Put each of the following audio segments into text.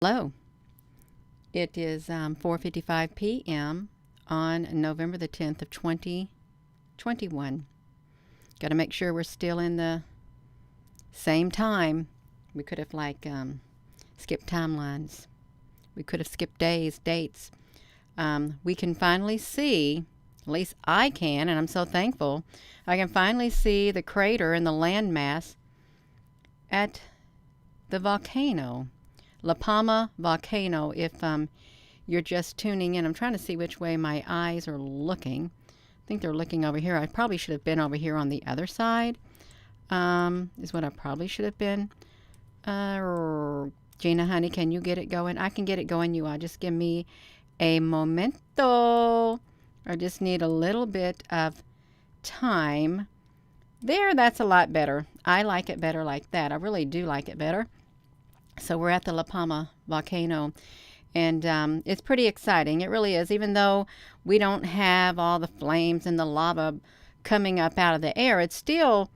Hello. It is 4:55 p.m. on November the 10th of 2021. Got to make sure we're still in the same time. We could have skipped timelines. We could have skipped days, dates. We can finally see, at least I can, and I'm so thankful, I can finally see the crater and the landmass at the volcano. La Palma Volcano, if you're just tuning in. I'm trying to see which way my eyes are looking. I think they're looking over here. I probably should have been over here on the other side, is what I probably should have been. Gina, honey, can you get it going? I can get it going, you all. Just give me a momento. I just need a little bit of time. There, that's a lot better. I like it better like that. I really do like it better. So we're at the La Palma Volcano, and it's pretty exciting. It really is, even though we don't have all the flames and the lava coming up out of the air. It's still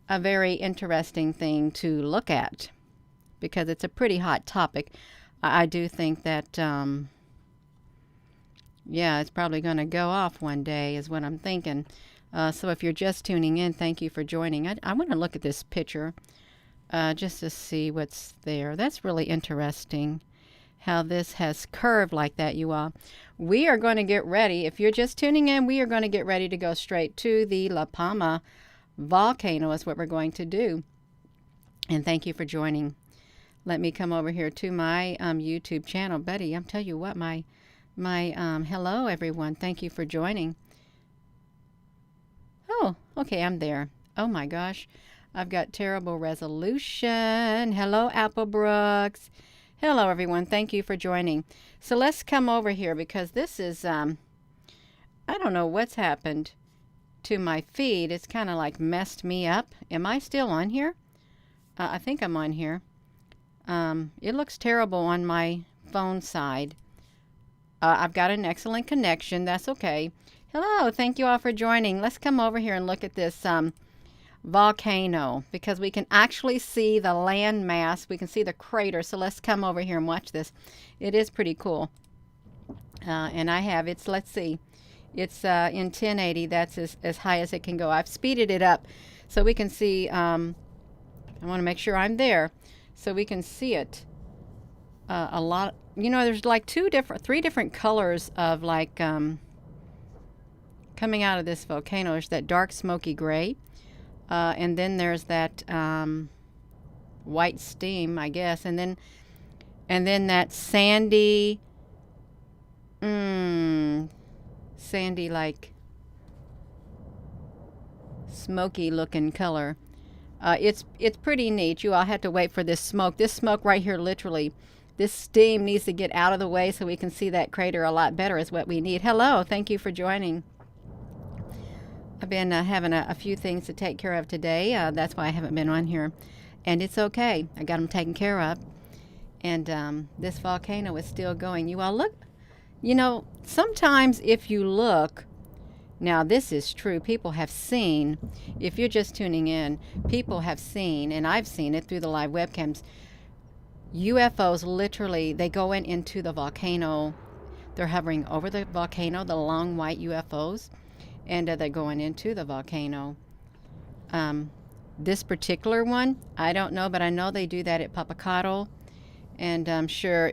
a very interesting thing to look at because it's a pretty hot topic. I do think that, yeah, it's probably going to go off one day is what I'm thinking. So if you're just tuning in, thank you for joining. I want to look at this picture. Just to see what's there. That's really interesting how this has curved like that, you all. We are going to get ready. If you're just tuning in, we are going to get ready to go straight to the La Palma Volcano is what we're going to do. And thank you for joining. Let me come over here to my YouTube channel. Betty, I'm telling you what, my hello, everyone. Thank you for joining. Oh, okay, I'm there. Oh, my gosh. I've got terrible resolution. Hello, Applebrooks. Hello, everyone. Thank you for joining. So let's come over here because this is, I don't know what's happened to my feed. It's kind of like messed me up. Am I still on here? I think I'm on here. It looks terrible on my phone side. I've got an excellent connection. That's okay. Hello. Thank you all for joining. Let's come over here and look at this, volcano because we can actually see the land mass. We can see the crater. So let's come over here and watch this. It is pretty cool. And I have let's see, it's in 1080. That's as high as it can go. I've speeded it up so we can see. I want to make sure I'm there so we can see it a lot. You know, there's like three different colors of like coming out of this volcano. There's that dark smoky gray. And then there's that white steam, I guess, and then that sandy like smoky looking color. It's pretty neat. You all have to wait for this smoke. This smoke right here, literally, this steam needs to get out of the way so we can see that crater a lot better is what we need. Hello, thank you for joining. I've been having a few things to take care of today. That's why I haven't been on here. And it's okay. I got them taken care of. And this volcano is still going. You all look, you know, sometimes if you look, now this is true. People have seen, if you're just tuning in, people have seen, and I've seen it through the live webcams, UFOs literally, they go into the volcano. They're hovering over the volcano, the long white UFOs. And they're going into the volcano. This particular one, I don't know, but I know they do that at Papacaro. And I'm sure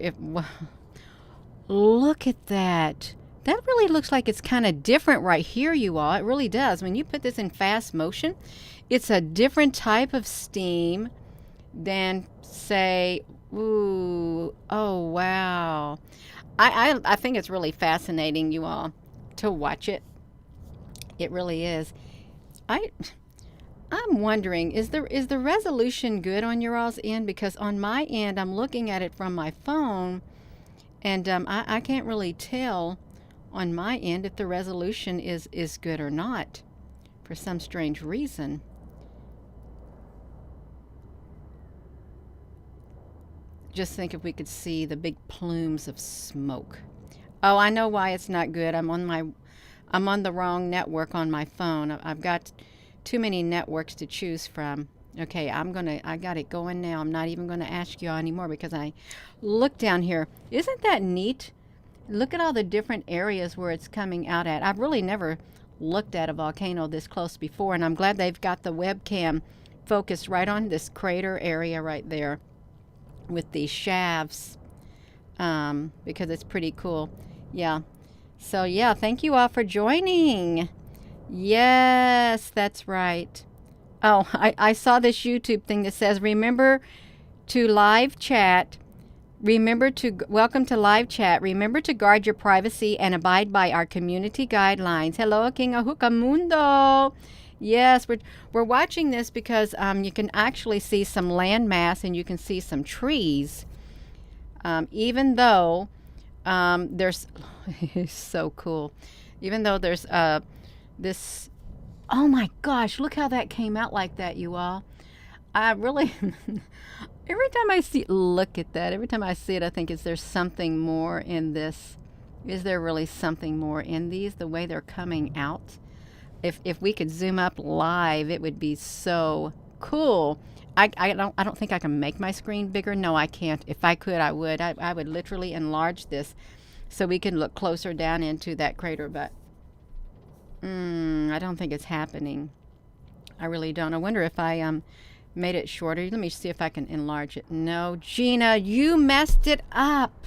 look at that. That really looks like it's kind of different right here, you all. It really does. When you put this in fast motion, it's a different type of steam than, say, ooh, oh, wow. I think it's really fascinating, you all, to watch it. It really is. I'm wondering, is the resolution good on your all's end? Because on my end, I'm looking at it from my phone, and I can't really tell on my end if the resolution is good or not for some strange reason. Just think if we could see the big plumes of smoke. Oh, I know why it's not good. I'm on the wrong network on my phone. I've got too many networks to choose from. Okay, I got it going now. I'm not even gonna ask y'all anymore because I look down here. Isn't that neat? Look at all the different areas where it's coming out at. I've really never looked at a volcano this close before, and I'm glad they've got the webcam focused right on this crater area right there with these shafts, because it's pretty cool. Yeah. So yeah, thank you all for joining. Yes, that's right. Oh, I saw this YouTube thing that says, remember to live chat. Welcome to live chat. Remember to guard your privacy and abide by our community guidelines. Hello, King Ahuka Mundo. Yes, we're watching this because you can actually see some landmass and you can see some trees. Even though there's, it's so cool. Even though there's this, oh my gosh, look how that came out like that, you all. I really, every time I see, look at that. Every time I see it, I think, is there something more in this? Is there really something more in these, the way they're coming out? If we could zoom up live, it would be so cool. I don't think I can make my screen bigger. No, I can't. If I could, I would. I would literally enlarge this so we can look closer down into that crater, but I don't think it's happening. I really don't. I wonder if I made it shorter. Let me see if I can enlarge it. No, Gina, you messed it up.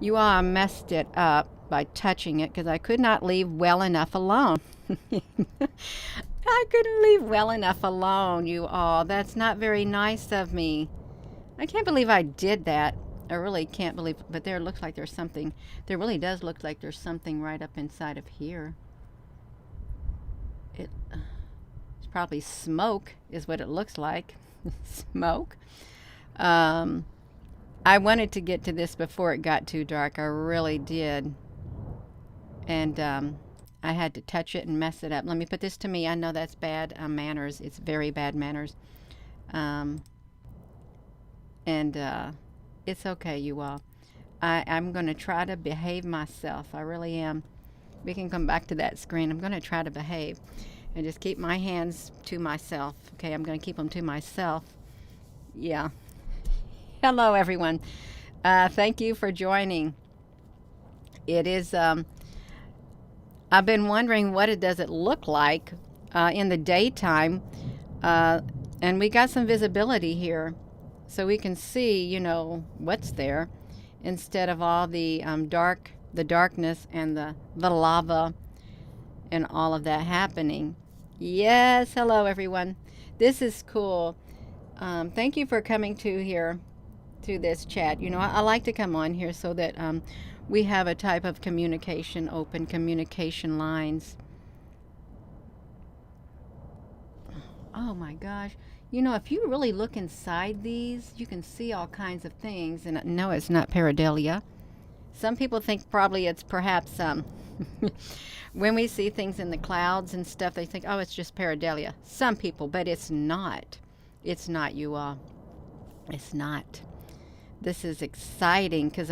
You all messed it up by touching it because I could not leave well enough alone. I couldn't leave well enough alone, you all. That's not very nice of me. I can't believe I did that. I really can't believe, but there looks like there's something. There really does look like there's something right up inside of here. It's probably smoke is what it looks like. Smoke. I wanted to get to this before it got too dark. I really did. And I had to touch it and mess it up. Let me put this to me. I know that's bad manners. It's very bad manners. It's okay, you all. I'm going to try to behave myself. I really am. We can come back to that screen. I'm going to try to behave and just keep my hands to myself. Okay, I'm going to keep them to myself. Yeah. Hello, everyone. Thank you for joining. It is, I've been wondering what does it look like in the daytime. And we got some visibility here so we can see, you know, what's there instead of all the darkness and the lava and all of that happening. Yes, hello everyone. This is cool. Thank you for coming to this chat. You know, I like to come on here so that we have a type of communication, open communication lines. Oh my gosh. You know, if you really look inside these, you can see all kinds of things. And no, it's not pareidolia. Some people think probably it's perhaps when we see things in the clouds and stuff, they think, oh, it's just pareidolia. Some people, but it's not. It's not, you all. It's not. This is exciting because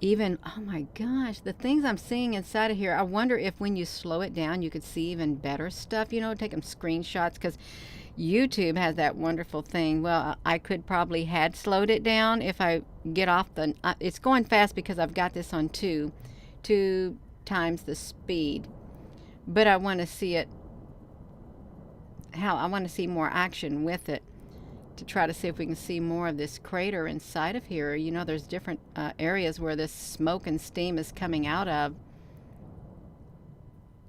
even, oh my gosh, the things I'm seeing inside of here, I wonder if when you slow it down, you could see even better stuff, you know, take them screenshots because YouTube has that wonderful thing. Well, I could probably had slowed it down if I get off the, it's going fast because I've got this on two times the speed, but I want to see it, I want to see more action with it to try to see if we can see more of this crater inside of here. You know, there's different areas where this smoke and steam is coming out of.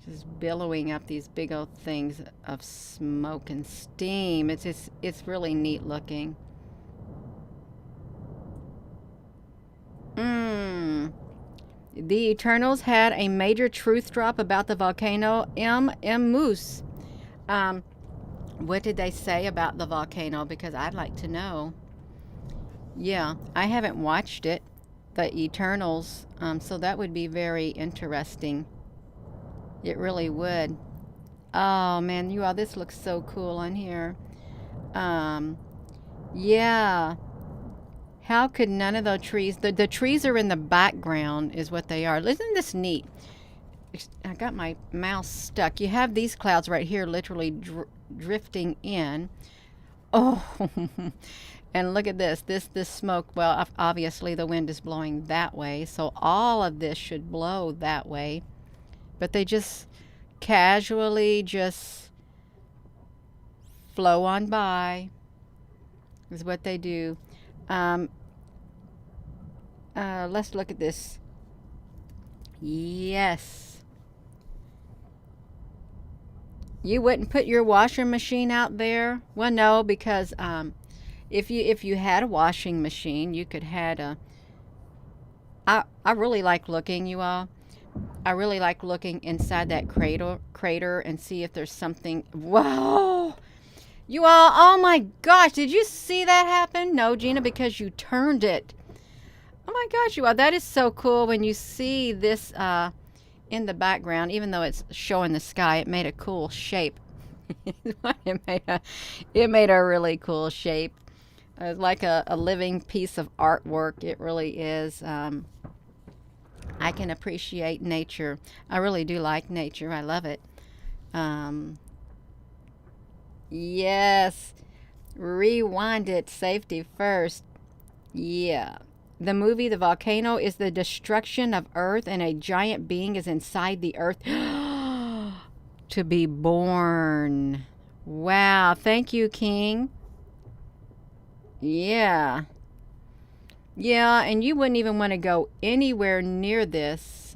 Just billowing up these big old things of smoke and steam. It's really neat looking. The Eternals had a major truth drop about the volcano M. Moose. What did they say about the volcano? Because I'd like to know. Yeah, I haven't watched it, the Eternals, so that would be very interesting. It really would. Oh man, you all, this looks so cool on here. Yeah. How could none of the trees, the trees are in the background is what they are. Isn't this neat? I got my mouse stuck. You have these clouds right here literally drifting in. Oh, and look at this. This smoke, well, obviously the wind is blowing that way, so all of this should blow that way. But they just casually just flow on by, is what they do. Um, let's look at this. Yes. You wouldn't put your washing machine out there? Well, no, because if you had a washing machine, you could had a. I really like looking, you all. I really like looking inside that crater and see if there's something. Whoa! You all, oh my gosh, did you see that happen? No, Gina, because you turned it. Oh my gosh, you all, that is so cool when you see this in the background, even though it's showing the sky, it made a cool shape. It made a really cool shape. It's like a living piece of artwork. It really is. I can appreciate nature. I really do like nature. I love it. Um, yes. Rewind it. Safety first. Yeah. The movie The Volcano is the destruction of Earth, and a giant being is inside the Earth to be born. Wow. Thank you, King. Yeah. Yeah, and you wouldn't even want to go anywhere near this.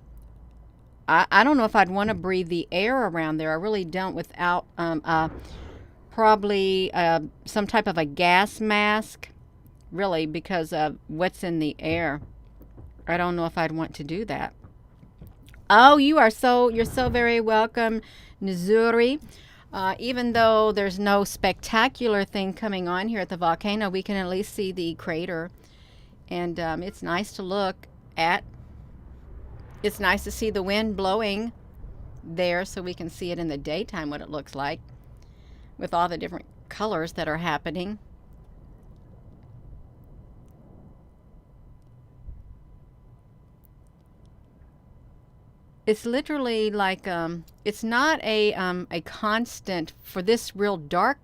I don't know if I'd want to breathe the air around there. I really don't without probably some type of a gas mask, really, because of what's in the air. I don't know if I'd want to do that. Oh, you're so very welcome, Missouri. Even though there's no spectacular thing coming on here at the volcano, we can at least see the crater. And it's nice to look at. It's nice to see the wind blowing there so we can see it in the daytime, what it looks like with all the different colors that are happening. It's literally like it's not a constant for this real dark.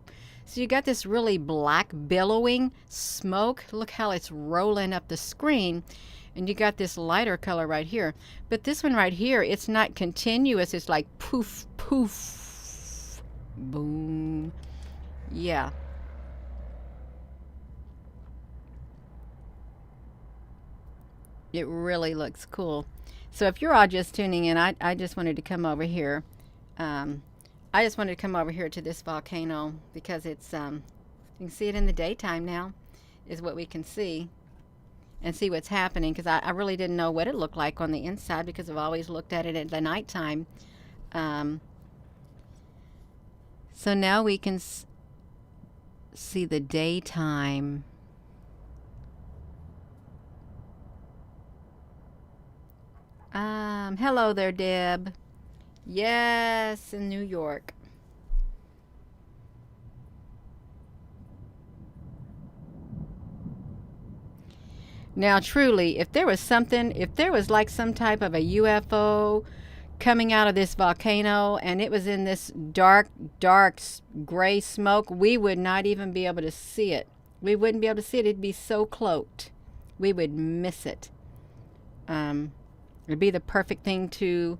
So you got this really black billowing smoke. Look how it's rolling up the screen. And you got this lighter color right here. But this one right here, it's not continuous. It's like poof, poof, boom. Yeah. It really looks cool. So if you're all just tuning in, I just wanted to come over here. Um, I just wanted to come over here to this volcano because it's you can see it in the daytime now, is what we can see, and see what's happening. Because I really didn't know what it looked like on the inside because I've always looked at it at the nighttime. Um, so now we can see the daytime. Hello there, Deb. Yes, in New York. Now, truly, if there was something, if there was like some type of a UFO coming out of this volcano and it was in this dark, dark gray smoke, we would not even be able to see it. We wouldn't be able to see it. It'd be so cloaked. We would miss it. It'd be the perfect thing to,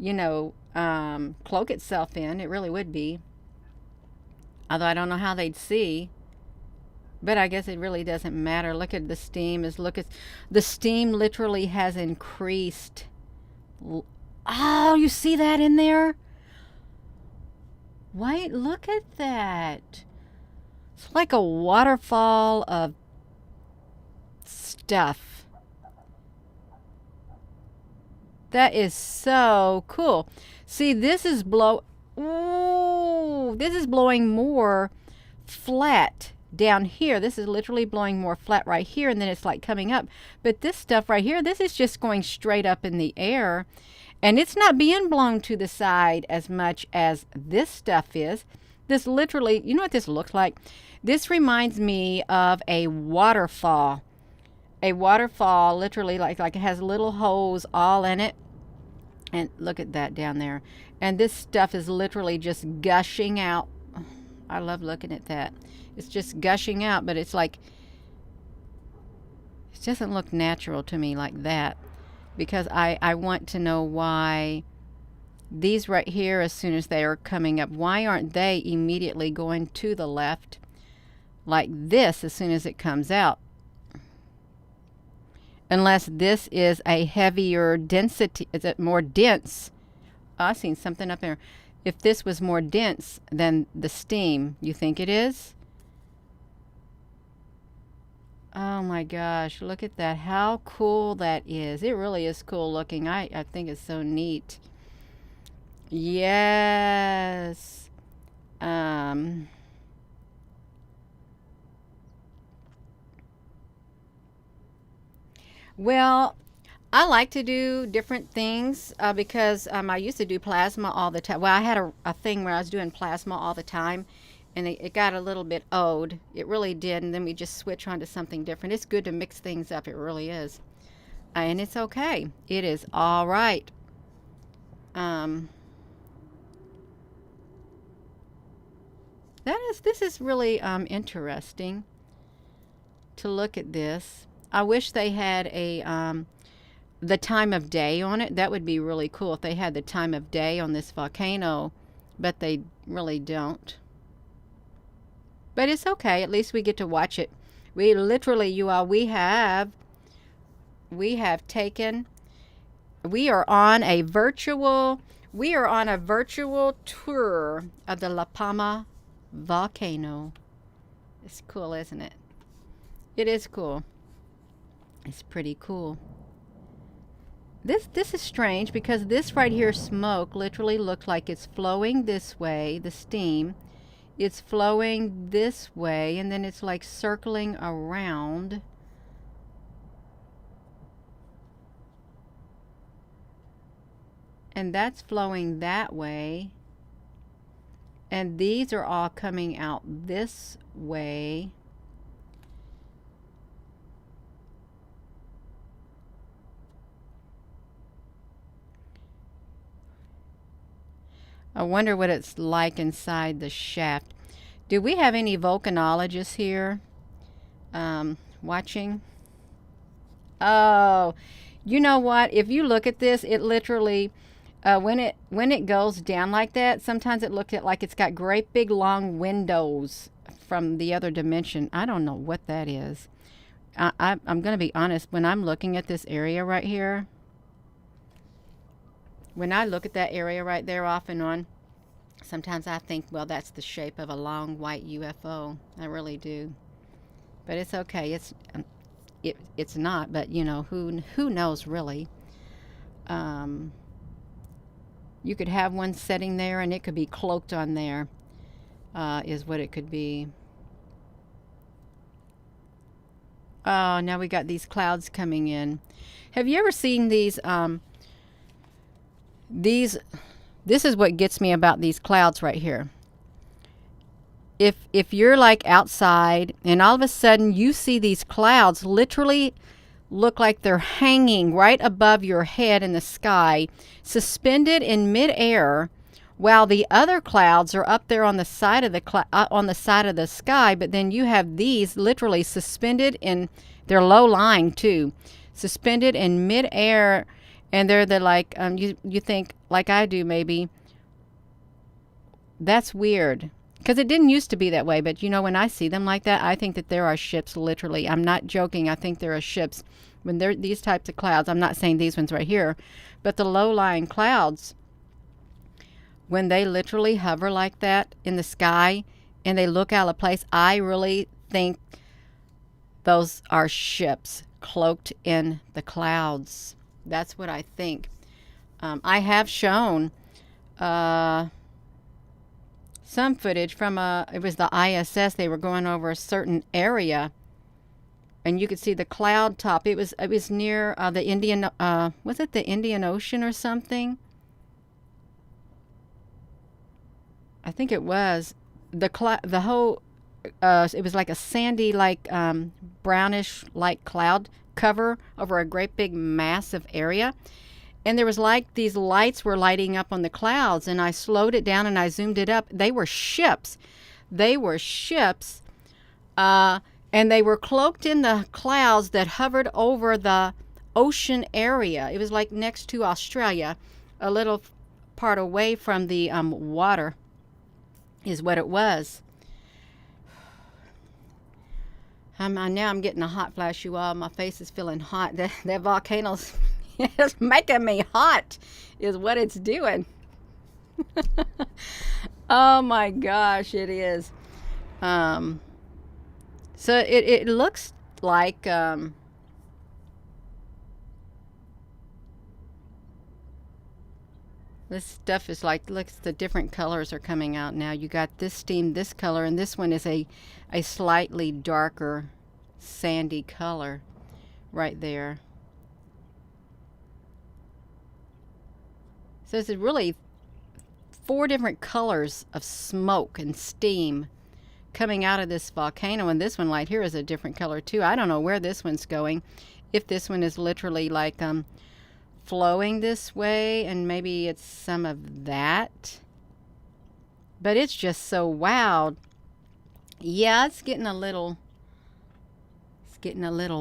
cloak itself in. It really would be. Although I don't know how they'd see. But I guess it really doesn't matter. Look at the steam. Look at the steam literally has increased. Oh, you see that in there? Wait, look at that. It's like a waterfall of stuff. That is so cool. See, this is this is blowing more flat down here. This is literally blowing more flat right here, and then it's like coming up. But this stuff right here, this is just going straight up in the air, and it's not being blown to the side as much as this stuff is. This literally, you know what this looks like? This reminds me of a waterfall. A waterfall, literally, like it has little holes all in it. And look at that down there. And this stuff is literally just gushing out. I love looking at that. It's just gushing out, but it's like, it doesn't look natural to me like that, because I want to know why these right here, as soon as they are coming up, why aren't they immediately going to the left like this as soon as it comes out? Unless this is a heavier density, is it more dense? Oh, I've seen something up there. If this was more dense than the steam, you think it is? Oh my gosh, look at that. How cool that is. It really is cool looking. I think it's so neat. Yes. Well, I like to do different things because I used to do plasma all the time. Well, I had a thing where I was doing plasma all the time, and it got a little bit old. It really did, and then we just switch on to something different. It's good to mix things up. It really is. And it's okay. It is all right. Um, this is really interesting to look at this. I wish they had the time of day on it. That would be really cool if they had the time of day on this volcano, but they really don't. But it's okay. At least we get to watch it. We literally, you all, we have taken, we are on a virtual tour of the La Palma volcano. It's cool, isn't it? It is cool. It's pretty cool. This is strange because this right here, smoke, literally looks like it's flowing this way, the steam. It's flowing this way, and then it's like circling around. And that's flowing that way. And these are all coming out this way. I wonder what it's like inside the shaft. Do we have any volcanologists here watching? Oh, you know what? If you look at this, it literally, when it goes down like that, sometimes it looks like it's got great big long windows from the other dimension. I don't know what that is. I'm going to be honest. When I'm looking at this area right here, when I look at that area right there off and on, sometimes I think, well, that's the shape of a long white UFO. I really do. But it's okay. It's not, but you know, who knows really. You could have one sitting there and it could be cloaked on there, is what it could be. Oh, now we got these clouds coming in. Have you ever seen these this is what gets me about these clouds right here. If you're like outside and all of a sudden you see these clouds literally look like they're hanging right above your head in the sky, suspended in midair, while the other clouds are up there on the side of the sky, but then you have these literally suspended in, they're low lying too, suspended in midair. And they're the like, you think, like I do maybe, that's weird. Because it didn't used to be that way. But, you know, when I see them like that, I think that there are ships, literally. I'm not joking. I think there are ships. When they're these types of clouds, I'm not saying these ones right here, but the low-lying clouds, when they literally hover like that in the sky and they look out of place, I really think those are ships cloaked in the clouds. That's what I think. I have shown some footage from it was the ISS. They were going over a certain area, and you could see the cloud top. It was near the Indian. Was it the Indian Ocean or something? I think it was the whole. It was like a sandy, like brownish, like cloud cover over a great big massive area, and there was like these lights were lighting up on the clouds, and I slowed it down and I zoomed it up. They were ships. They were ships, and they were cloaked in the clouds that hovered over the ocean area. It was like next to Australia, a little part away from the water is what it was. Now I'm getting a hot flash, you all. My face is feeling hot. That volcano's it's making me hot is what it's doing. Oh my gosh, it is. So it looks like this stuff is like, look, the different colors are coming out now. You got this steam, this color, and this one is a slightly darker sandy color right there. So this is really 4 different colors of smoke and steam coming out of this volcano, and this one right here is a different color too. I don't know where this one's going. If this one is literally like flowing this way, and maybe it's some of that. But it's just so wild. Yeah, it's getting a little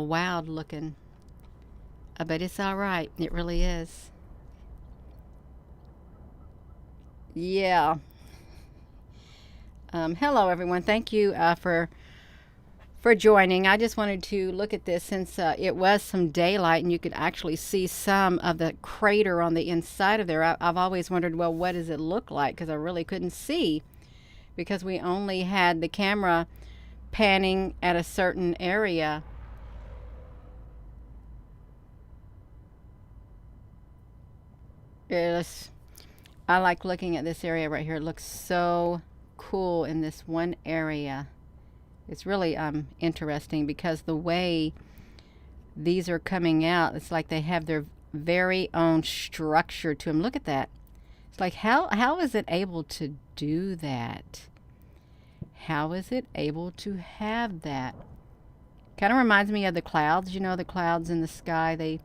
wild looking. But it's all right. It really is. Yeah. Hello, everyone. Thank you for joining. I just wanted to look at this since it was some daylight and you could actually see some of the crater on the inside of there. I've always wondered, well, what does it look like? Because I really couldn't see because we only had the camera panning at a certain area. I like looking at this area right here. It looks so cool in this one area. It's really interesting because the way these are coming out, it's like they have their very own structure to them. Look at that. It's like, how is it able to do that? How is it able to have that? Kind of reminds me of the clouds. You know, the clouds in the sky, they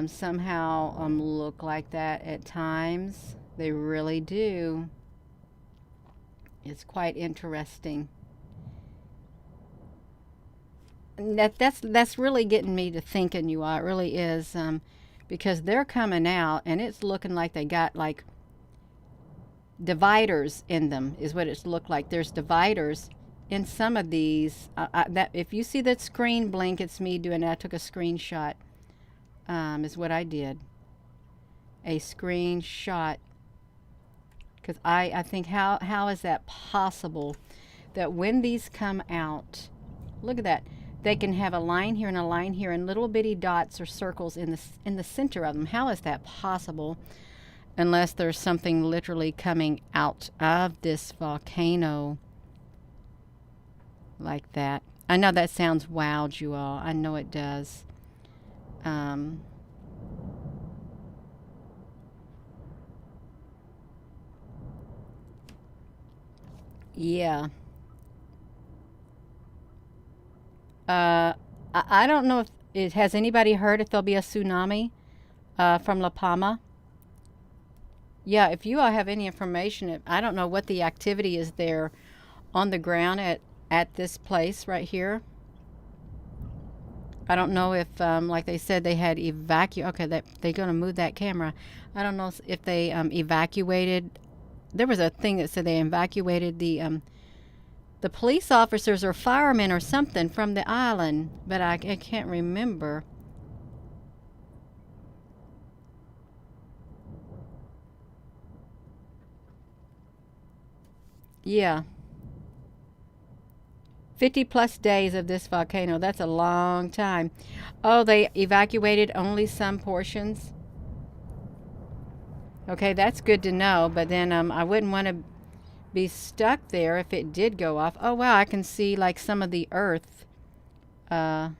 somehow look like that at times. They really do. It's quite interesting. That's really getting me to thinking, you all. It really is, because they're coming out and it's looking like they got like dividers in them is what it's looked like. There's dividers in some of these. That if you see that screen blink, it's me doing it. I took a screenshot. Is what I did. A screenshot. Because I think how is that possible that when these come out, look at that. They can have a line here and a line here and little bitty dots or circles in the center of them. How is that possible? Unless there's something literally coming out of this volcano like that. I know that sounds wild, you all. I know it does. Yeah. I don't know if has anybody heard if there'll be a tsunami from La Palma. Yeah, if you all have any information, I don't know what the activity is there on the ground at this place right here. I don't know if, like they said, they had Okay, they're going to move that camera. I don't know if they evacuated. There was a thing that said they evacuated the police officers or firemen or something from the island, but I can't remember. Yeah. 50 plus days of this volcano. That's a long time. Oh, they evacuated only some portions. Okay, that's good to know, but then I wouldn't want to be stuck there if it did go off. Oh wow, I can see like some of the earth. It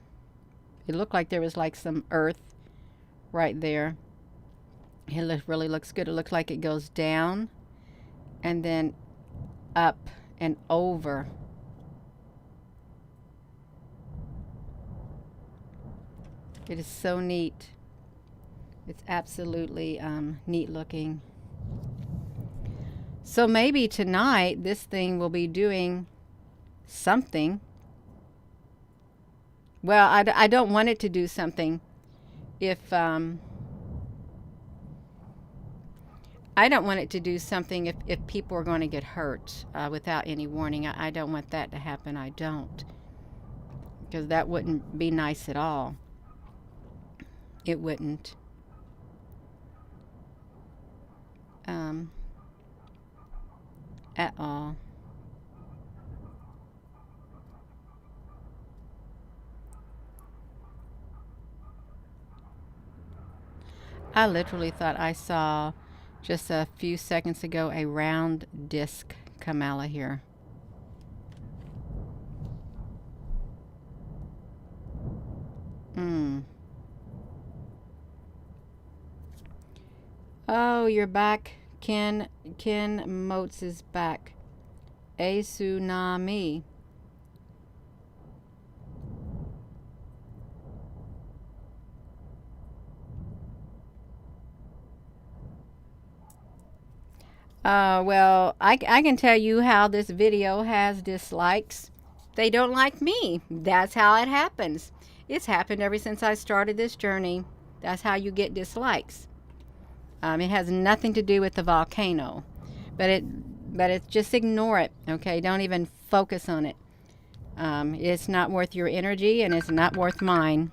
looked like there was like some earth right there. It really looks good. It looks like it goes down and then up and over. It is so neat. It's absolutely neat looking. So maybe tonight this thing will be doing something. Well, I don't want it to do something if I don't want it to do something if people are going to get hurt without any warning. I don't want that to happen. I don't. Because that wouldn't be nice at all. It wouldn't. At all. I literally thought I saw just a few seconds ago a round disc come out of here. Oh, you're back. Ken Motes is back. A tsunami. Well, I can tell you how this video has dislikes. They don't like me. That's how it happens. It's happened ever since I started this journey. That's how you get dislikes. It has nothing to do with the volcano, but it's just ignore it. Okay, don't even focus on it. It's not worth your energy, and it's not worth mine.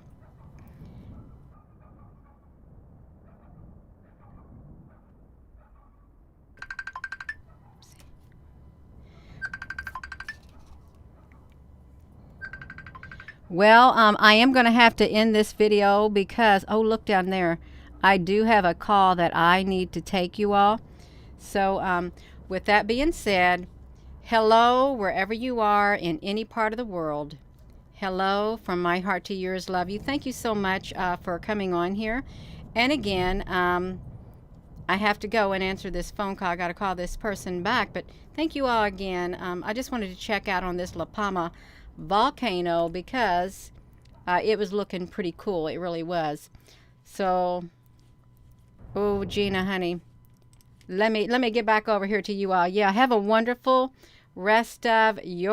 Well, I am going to have to end this video because, oh, look down there. I do have a call that I need to take, you all. So with that being said, hello wherever you are in any part of the world. Hello from my heart to yours. Love you. Thank you so much for coming on here. And again, I have to go and answer this phone call. I got to call this person back. But thank you all again. I just wanted to check out on this La Palma volcano because it was looking pretty cool. It really was. So, oh, Gina, honey, let me get back over here to you all. Yeah, have a wonderful rest of your